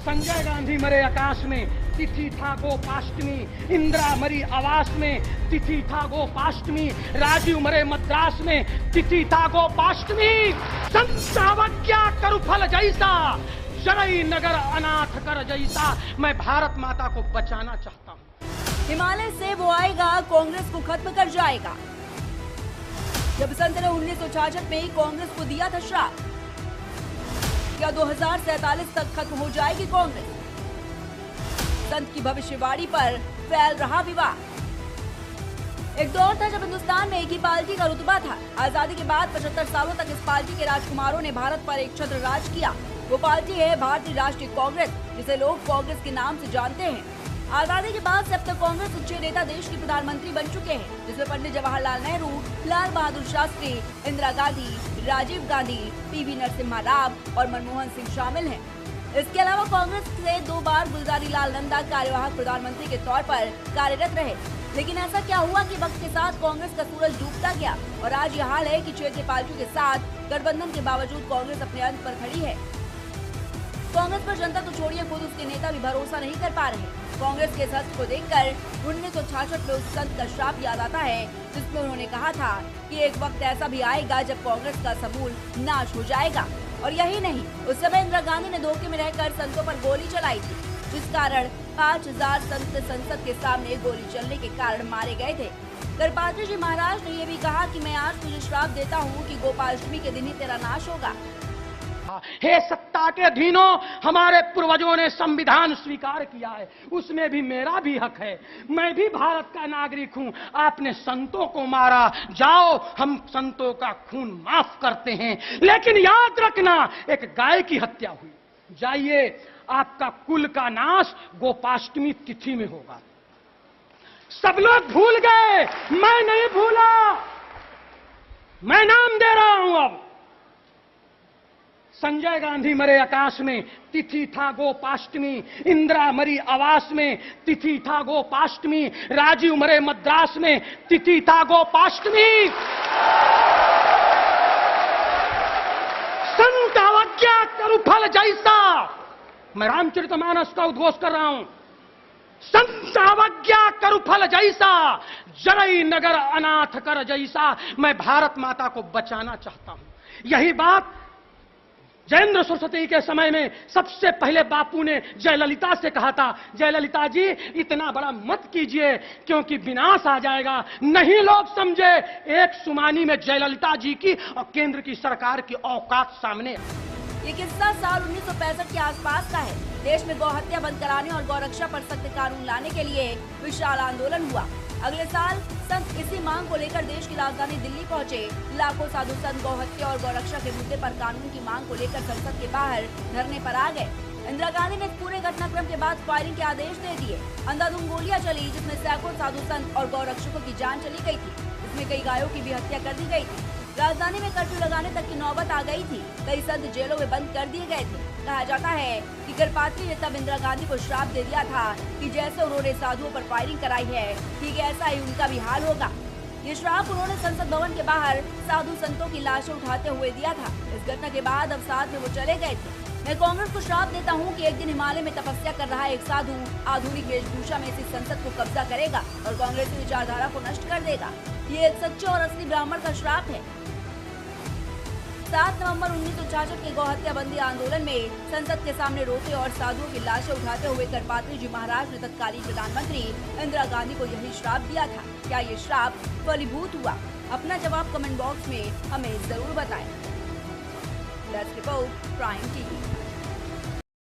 संजय गांधी मरे आकाश में, तिथि था गोपाष्टमी। इंदिरा मरी आवास में, तिथि था गोपाष्टमी। राजीव मरे मद्रास में, तिथि था गोपाष्टमी। संत अवज्ञा करु फल जैसा, जरई नगर अनाथ कर जैसा, मैं भारत माता को बचाना चाहता हूँ। हिमालय से वो आएगा, कांग्रेस को खत्म कर जाएगा। जब संत ने 1966 में ही कांग्रेस को दिया था श्राप, क्या 2047 तक खत्म हो जाएगी कांग्रेस? संत की भविष्यवाणी पर फैल रहा विवाद। एक दौर था जब हिंदुस्तान में एक ही पार्टी का रुतबा था। आजादी के बाद 75 सालों तक इस पार्टी के राजकुमारों ने भारत पर एक छत्र राज किया। वो पार्टी है भारतीय राष्ट्रीय कांग्रेस, जिसे लोग कांग्रेस के नाम से जानते हैं। आजादी के बाद से अब तक कांग्रेस के 6 नेता देश के प्रधानमंत्री बन चुके हैं, जिसमें पंडित जवाहरलाल नेहरू, लाल बहादुर शास्त्री, इंदिरा गांधी, राजीव गांधी, पीवी नरसिम्हा राव और मनमोहन सिंह शामिल हैं। इसके अलावा कांग्रेस से 2 बार गुलजारी लाल नंदा कार्यवाहक प्रधानमंत्री के तौर पर कार्यरत रहे। लेकिन ऐसा क्या हुआ कि वक्त के साथ कांग्रेस का सूरज डूबता गया और आज यह हाल है कि क्षेत्रीय पार्टियों के साथ गठबंधन के बावजूद कांग्रेस अपने अंत पर खड़ी है। कांग्रेस पर जनता तो छोड़िए, खुद उसके नेता भी भरोसा नहीं कर पा रहे। कांग्रेस के सच को देखकर 1966 में उस संत का श्राप याद आता है, जिसमें उन्होंने कहा था कि एक वक्त ऐसा भी आएगा जब कांग्रेस का समूल नाश हो जाएगा। और यही नहीं, उस समय इंदिरा गांधी ने धोखे में रहकर संतों पर गोली चलाई थी, जिस कारण 5000 संत संसद के सामने गोली चलने के कारण मारे गए थे। गणपात्री जी महाराज ने ये भी कहा कि मैं आज तुझे श्राप देता हूँ कि गोपाष्टमी के दिन ही तेरा नाश होगा। हे सत्ता के अधीनों, हमारे पूर्वजों ने संविधान स्वीकार किया है, उसमें भी मेरा भी हक है। मैं भी भारत का नागरिक हूं। आपने संतों को मारा, जाओ हम संतों का खून माफ करते हैं। लेकिन याद रखना, एक गाय की हत्या हुई, जाइए आपका कुल का नाश गोपाष्टमी तिथि में होगा। सब लोग भूल गए, मैं नहीं भूला। मैं नाम दे रहा हूं अब। संजय गांधी मरे आकाश में, तिथि था गोपाष्टमी। इंदिरा मरी आवास में, तिथि था गोपाष्टमी। राजीव मरे मद्रास में, तिथि था गोपाष्टमी। संत अवज्ञा करु फल जैसा, मैं रामचरितमानस का उद्घोष कर रहा हूं। संत अवज्ञा करु फल जैसा, जरई नगर अनाथ कर जैसा, मैं भारत माता को बचाना चाहता हूं। यही बात जयेंद्र सरस्वती के समय में सबसे पहले बापू ने जयललिता से कहा था, जयललिता जी इतना बड़ा मत कीजिए क्योंकि विनाश आ जाएगा। नहीं लोग समझे, एक सुमानी में जयललिता जी की और केंद्र की सरकार की औकात सामने। ये किस्सा साल 1965 के आसपास का है। देश में गौ हत्या बंद कराने और गौरक्षा पर सख्त कानून लाने के लिए विशाल आंदोलन हुआ। अगले साल संत इसी मांग को लेकर देश की राजधानी दिल्ली पहुंचे। लाखों साधु संत गौ हत्या और गौरक्षा के मुद्दे पर कानून की मांग को लेकर संसद के बाहर धरने पर आ गए। इंदिरा गांधी ने पूरे घटनाक्रम के बाद फायरिंग के आदेश दे दिए। अंधाधुंध गोलियां चली, जिसमें सैकड़ों साधु संत और गौरक्षकों की जान चली गई थी। इसमें कई गायों की भी हत्या कर दी गई थी। राजधानी में कर्फ्यू लगाने तक की नौबत आ गई थी। कई संत जेलों में बंद कर दिए गए थे। कहा जाता है कि गणपात्री ने तब इंदिरा गांधी को श्राप दे दिया था कि जैसे उन्होंने साधुओं पर फायरिंग कराई है, ठीक ऐसा ही उनका भी हाल होगा। ये श्राप उन्होंने संसद भवन के बाहर साधु संतों की लाशें उठाते हुए दिया था। इस घटना के बाद अब साथ में वो चले गए थे। मैं कांग्रेस को श्राप देता हूँ कि एक दिन हिमालय में तपस्या कर रहा एक साधु आधुनिक वेशभूषा में इस संसद को कब्जा करेगा और कांग्रेस की विचारधारा को नष्ट कर देगा। ये एक सच्चे और असली ब्राह्मण का श्राप है। 7 नवंबर 1966 के गौ हत्या बंदी आंदोलन में संसद के सामने रोते और साधुओं की लाशें उठाते हुए गणपात्री जी महाराज ने तत्कालीन प्रधानमंत्री इंदिरा गांधी को यही श्राप दिया था। क्या ये श्राप फलीभूत हुआ? अपना जवाब कमेंट बॉक्स में हमें जरूर बताएं। Let's report prime TV.